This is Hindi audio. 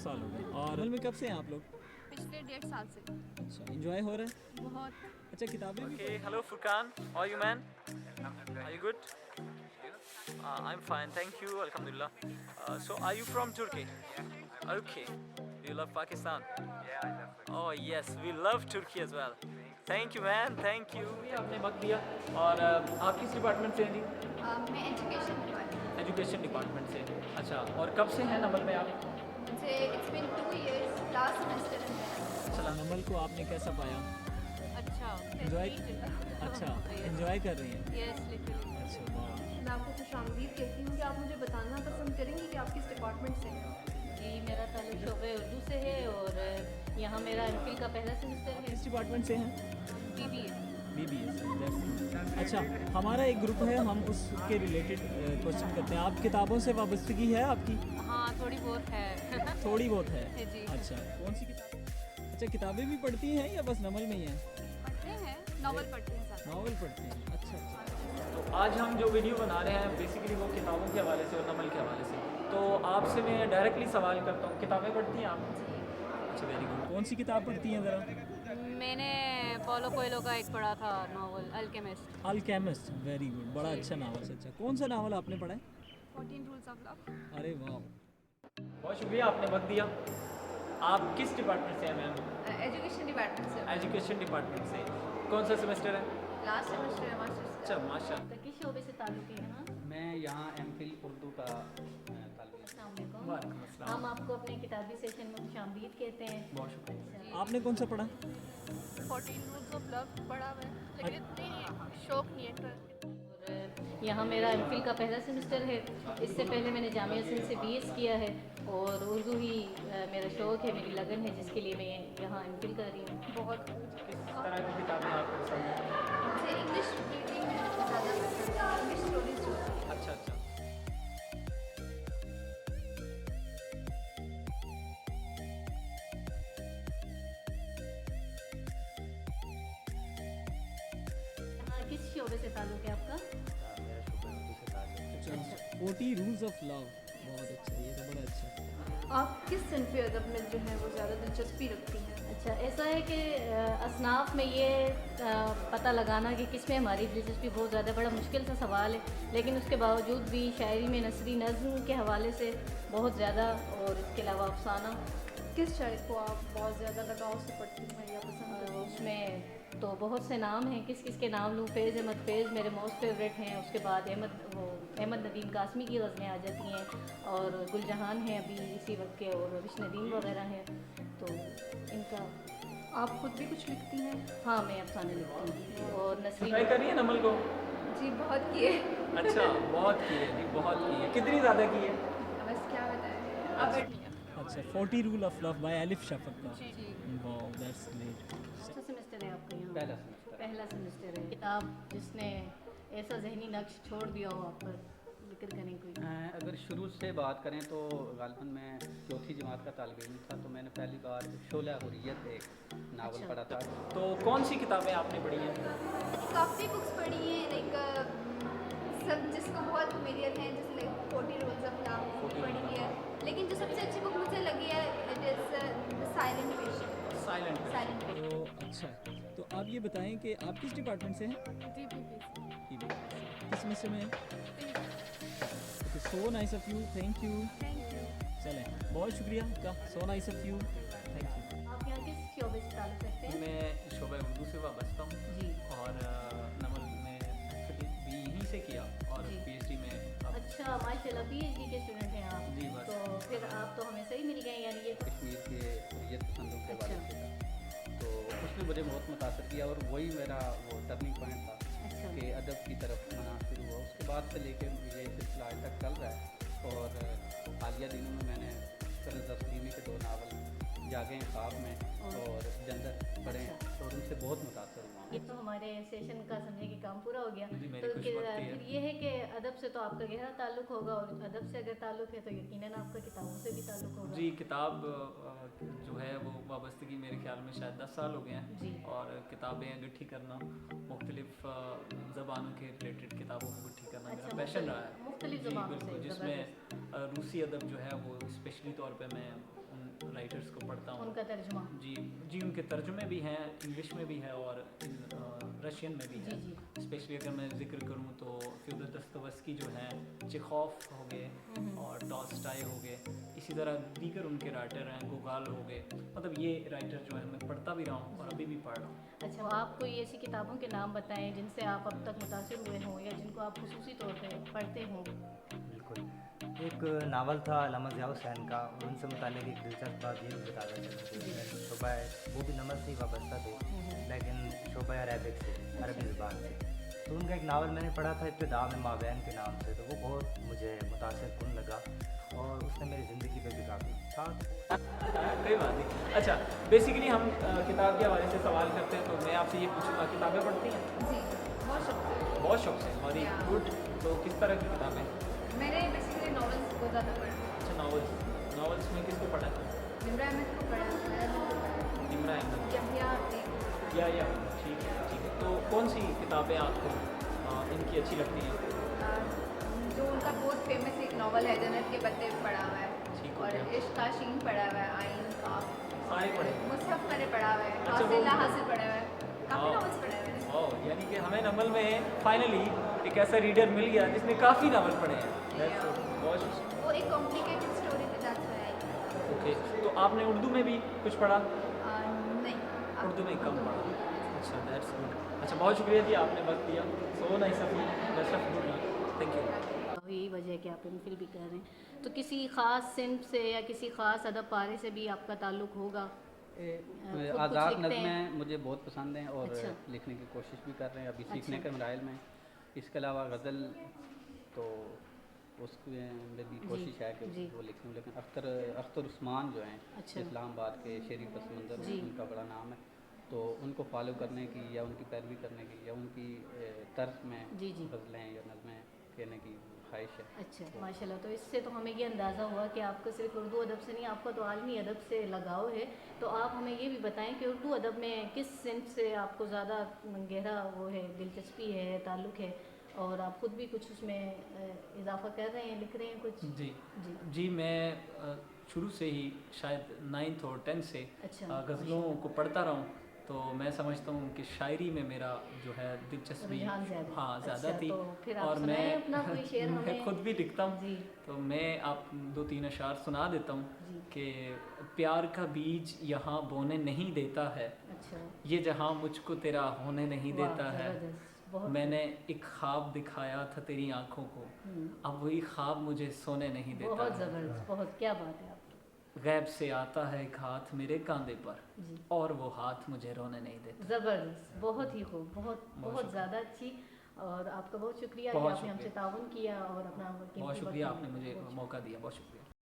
साल हो गए। और अमल में कब से हैं आप लोग? पिछले 1.5 साल से। अच्छा, एंजॉय हो रहा है? बहुत। अच्छा, किताबें भी। Okay, hello Furqan, how are you man? Are you good? I'm fine, thank you, alhamdulillah. So are you from Turkey? Okay. Do you love Pakistan? Oh yes, we love Turkey as well. Thank you man, thank you. आपने वक्त दिया। और आप किस डिपार्टमेंट से हैं जी? मैं एजुकेशन डिपार्टमेंट। एजुकेशन डिपार्टमेंट से। अच्छा, और कब से हैं नमल में आप? मुझे it's been 2 years, last semester में है। अच्छा, नमल को आपने कैसा पाया? अच्छा, एंजॉय। अच्छा, एंजॉय कर रही हैं? Yes literally. अच्छा, वाह। मैं आपको खुशामदीद कहती हूँ कि आप मुझे बताना पसंद करेंगी कि आप किस डिपार्टमेंट से हैं? जी, मेरा ताल्लुक शोबे उर्दू से है और यहाँ मेरा एमफिल का पहला सेमेस्टर है। किस डिपार्टमेंट से हैं? BBA। BBA से। अच्छा, हमारा एक ग्रुप है, हम उसके रिलेटेड क्वेश्चन करते हैं। आप किताबों से वाबस्तगी है आपकी? हाँ, थोड़ी बहुत है। थोड़ी बहुत है। जी। अच्छा, कौन सी किताब? अच्छा, किताबें भी पढ़ती हैं या बस नमल में ही हैं? पढ़ते हैं, नॉवल पढ़ते हैं साथ। नावल पढ़ते हैं। अच्छा अच्छा। तो आज हम जो वीडियो बना रहे हैं बेसिकली वो किताबों के हवाले से और नमल के हवाले से। तो आपसे मैं डायरेक्टली सवाल करता हूँ, किताबें पढ़ती हैं आप? अच्छा, वेरी गुड। कौन सी किताब पढ़ती हैं ज़रा? मैंने पॉलो कोएल्हो का एक पढ़ा था novel, alchemist. Alchemist, very good, बड़ा अच्छा नावल है। अच्छा, कौन सा नावल आपने पढ़ा है? 14 रूल्स ऑफ लव। अरे वाह, बहुत शुक्रिया, आपने वक्त दिया। आप किस डिपार्टमेंट से हैं मैम? एजुकेशन डिपार्टमेंट से। एजुकेशन डिपार्टमेंट से। कौन सा सेमेस्टर है? लास्ट सेमेस्टर है मास्टर्स। अच्छा, माशा। आपका किस शोबे से ताल्लुक है यहाँ? मैं यहाँ एमफिल उर्दू का ताल्लुक। अस्सलाम वालेकुम। वालेकुम अस्सलाम। हम आपको अपने किताबी सेशन में खुशामदीद कहते हैं। बहुत शुक्रिया। अच्छा। आपने कौन सा पढ़ा? 14 रूल्स ऑफ लव पढ़ा हुआ है, लेकिन इतनी शौक नहीं है। और यहाँ मेरा एमफिल का पहला सेमेस्टर है। इससे पहले मैंने जामिया सिंध से BS किया है और उर्दू ही मेरा शौक़ है, मेरी लगन है, जिसके लिए मैं यहाँ एमफिल कर रही हूँ। बहुत। किस तरह की किताबें आपको पसंद हैं? मुझे इंग्लिश रीडिंग ज़्यादा पसंद है, इंग्लिश स्टोरीज जो होती हैं। अच्छा अच्छा। यहाँ किस शोबे से ताल्लुक है आपका? मेरा शुक्र उर्दू से ताल्लुक है। 40 रूल्स ऑफ लव, बहुत अच्छा, ये तो बड़ा अच्छा है। आप किस सिनफ़ अदब में जो है वो ज़्यादा दिलचस्पी रखती हैं? अच्छा, ऐसा है कि असनाफ में ये पता लगाना कि किस में हमारी दिलचस्पी बहुत ज़्यादा बड़ा मुश्किल सा सवाल है, लेकिन उसके बावजूद भी शायरी में नसरी नज़्म के हवाले से बहुत ज़्यादा, और इसके अलावा अफसाना। किस शायर को आप बहुत ज़्यादा लगाव से पढ़ती हैं या पसंद करती हैं? उसमें तो बहुत से नाम हैं, किस किस के नाम लूँ? फैज़ अहमद फैज़ मेरे मोस्ट फेवरेट हैं। उसके बाद अहमद नदीम कासमी की गज़लें आ जाती हैं, और गुलजहान हैं अभी इसी वक्त के, और रविश नदीम वगैरह हैं। तो इनका। आप खुद भी कुछ लिखती हैं? हाँ, मैं अफसाने लिखती हूँ और ट्राई नसरी। कर रही है नमल को? जी बहुत किए। अच्छा, बहुत की है जी, बहुत की है। कितनी ज़्यादा की है? बस क्या बताएं। अब नहीं है। अच्छा, 40 rule of love by Elif Shafak का। जी जी। Wow, that's great. अच्छा सेमेस्टर है आपका यहाँ? पहला सेमेस्टर। पहला सेमेस्टर है। किताब जिसने ऐसा जहनी नक्श छोड़ दिया हो आप पर, जिक्र करें कोई? अगर शुरू से बात करें तो गालिबन मैं चौथी जमात का तालिब इल्म था, तो मैंने पहली बार शोला हुर्रियत एक नावल अच्छा। पढ़ा था। तो कौन सी किताबें आपने पढ़ी हैं? काफ़ी बुक्स पढ़ी हैं, लाइक सब जिसको बहुत फेमिलियर हैं, जैसे लाइक 40 रूल्स ऑफ लव पढ़ी है, लेकिन जो सबसे अच्छी बुक मुझे लगी है it is the silent patient. Silent. Silent तो अच्छा, तो आप ये बताएं कि आप किस डिपार्टमेंट से हैं? DPP। किस सेमेस्टर में हैं? Okay, so nice of you, thank you. Thank you. चलें, बहुत शुक्रिया आपका, so nice of you, thank you. आप यहाँ किस शोबे से ताल्लुक रखते हैं? मैं शोबा उर्दू से वाबस्ता हूँ जी। और नमल में भी यहीं से किया और जी। PhD में अब। अच्छा, माशाल्लाह PhD के स्टूडेंट हैं आप। जी, बस। तो फिर आप तो हमें सही मिल गए, यानी ये। कश्मीर के हुर्रियत पसंदों के अच्छा। बारे में था, तो उसने मुझे बहुत मुतासर किया और वही मेरा वो टर्निंग पॉइंट था अच्छा। कि अदब की तरफ मना शुरू हुआ। उसके बाद से लेकर ये सिलसिला आज तक चल रहा है, और हालिया दिनों में मैंने करन तस्लीमी के 2 नावल जागे हैं ख्वाब में और जंदर पढ़े हैं, अच्छा। और उनसे बहुत मुतासर हुआ। ये तो हमारे सेशन का समझे कि काम पूरा हो गया। जी, मेरी तो खुशबख्ती है। फिर ये है कि अदब से तो आपका गहरा ताल्लुक होगा, और अदब से अगर ताल्लुक है तो यकीनन आपका किताबों से भी ताल्लुक होगा। जी, किताब जो है वो वाबस्तगी मेरे ख्याल में शायद 10 साल हो गए जी। हैं, और किताबें इकट्ठी करना, मुख्तलिफ ज़बानों के रिलेटेड किताबों को इकट्ठी करना अच्छा, मेरा पैशन रहा है। मुख्तलिफ जी, ज़बानों बिल्कुल, से, जिसमें रूसी अदब जो है वो स्पेशली तौर पे मैं उन राइटर्स को पढ़ता हूँ। उनका तर्जुमा। जी जी, उनके तर्जुमे भी हैं, इंग्लिश में भी है और रशियन में भी है। जी, स्पेशली अगर मैं जिक्र करूँ तो फ्योदर दस्तोवस्की जो हैं, चेखोव हो गए और टॉल्स्टॉय हो गए, इसी तरह दीगर उनके राइटर हैं, गोगाल हो गए। मतलब ये राइटर जो है मैं पढ़ता भी रहा हूँ और अभी भी पढ़ रहा हूँ। अच्छा, आप कोई ऐसी किताबों के नाम बताएं जिनसे आप अब तक मुतासिर हुए हों या जिनको आप खुसूसी तौर पे पढ़ते हों। बिल्कुल, एक नावल था अल्लामा ज़िया हुसैन का, और उनसे मुताल्लिक़ एक दिलचस्प बात ये भी बताना चाहूँगी कि शोबा वो भी नमक से ही वाबस्ता थे, लेकिन शोबा अरबिक से, अरबी ज़ुबान से। तो उनका एक नावल मैंने पढ़ा था इब्तिदा में माबैन के नाम से, तो वो बहुत मुझे मुतासिर कुन लगा और उसने मेरी ज़िंदगी पे भी काफ़ी था। कोई बात नहीं। अच्छा, बेसिकली हम किताब के हवाले से सवाल करते हैं, तो मैं आपसे ये पूछूंगा, किताबें पढ़ती हैं? जी, बहुत शौक से। बहुत शौक से, वेरी गुड। तो किस तरह की किताबें? मैंने बेसिकली नॉवेल्स बहुत ज़्यादा पढ़ा है। अच्छा, नॉवेल्स में किसको पढ़ा है? निम्रा अहमद को पढ़ा है, इमरा अहमद यहिया या ठीक है। तो कौन सी किताबें आपको इनकी अच्छी लगती हैं? जो उनका बहुत फेमस एक नावल है जन्नत के पत्ते पढ़ा हुआ है, ठीक हो और गया। इश्क का शीन पढ़ा हुआ है, आइन का सारे पढ़े? मुसहफ मैंने पढ़ा हुआ है, अच्छा, वो- हासिल हासिल पढ़ा हुआ है, काफ़ी हाँ। नॉवेल्स पढ़े हुए हैं। ओह, यानी कि हमें नवल में फाइनली एक ऐसा रीडर मिल गया जिसने काफ़ी नावल पढ़े हैं। That's good. बहुत शुक्रिया। वो एक कॉम्प्लिकेटेड स्टोरी पे जाता है। ओके, तो आपने उर्दू में भी कुछ पढ़ा? नहीं, उर्दू में कम पढ़ा। अच्छा, दैट्स गुड। अच्छा, बहुत शुक्रिया जी, आपने वक्त दिया। So nice of you, best of good luck, thank you. यही वजह है कि आप एमफिल भी कर रहे हैं, तो किसी ख़ास सिंफ से या किसी ख़ास अदब पारे से भी आपका ताल्लुक़ होगा? खुद कुछ आज़ाद लिखते हैं? नज़में मुझे बहुत पसंद हैं और अच्छा। लिखने की कोशिश भी कर रहे हैं, अभी सीखने अच्छा। के मराइल में। इसके अलावा गज़ल तो उसमें भी कोशिश है कि जी। वो लिखूँ, लेकिन अख्तर उस्मान जो हैं अच्छा। इस्लामाबाद के शेरी पस मंज़र, जी। उनका बड़ा नाम है, तो उनको फॉलो करने की या उनकी पैरवी करने की या उनकी तर्ज में जी, जी। गज़लें या नज़में कहने की ख्वाहिश है। अच्छा, माशाल्लाह। तो इससे तो हमें ये अंदाज़ा हुआ कि आपको सिर्फ उर्दू अदब से नहीं, आपका तो आलमी अदब से लगाव है। तो आप हमें ये भी बताएं कि उर्दू अदब में किस सिंफ से आपको ज़्यादा गहरा वो है, दिलचस्पी है, ताल्लुक़ है, और आप खुद भी कुछ उसमें इजाफा कर रहे हैं, लिख रहे हैं कुछ? जी जी। जी, मैं शुरू से ही शायद 9th और 10th से अच्छा, गज़लों को पढ़ता रहा हूँ, तो मैं समझता हूँ कि शायरी में मेरा जो है दिलचस्पी रुझान ज़्यादा। हाँ ज़्यादा अच्छा, थी। तो फिर आप और सुनाएं अपना कोई शेर मैं हमें। खुद भी लिखता हूँ, जी। तो मैं आप 2-3 अशार सुना देता हूँ जी। कि प्यार का बीज यहाँ बोने नहीं देता है, अच्छा, ये जहाँ मुझको तेरा होने नहीं वाह, देता है। ज़बरदस्त, बहुत मैंने एक ख्वाब दिखाया था तेरी आंखों को, अब वही ख्वाब मुझे सोने नहीं देता बहुत है। ज़बरदस्त, बहुत, क्या बात है आपकी। गैब से आता है एक हाथ मेरे कांधे पर, जी, और वो हाथ मुझे रोने नहीं देता। ज़बरदस्त, बहुत ही खूब, बहुत बहुत शुक्रिया। ज़्यादा अच्छी। और आपका बहुत शुक्रिया कि बहुत आपने हमसे शुक्रिया। ताउन किया और अपना कीमती बहुत वक्त शुक्रिया, हमें आपने दिया। मुझे बहुत मौका दिया, बहुत शुक्रिया।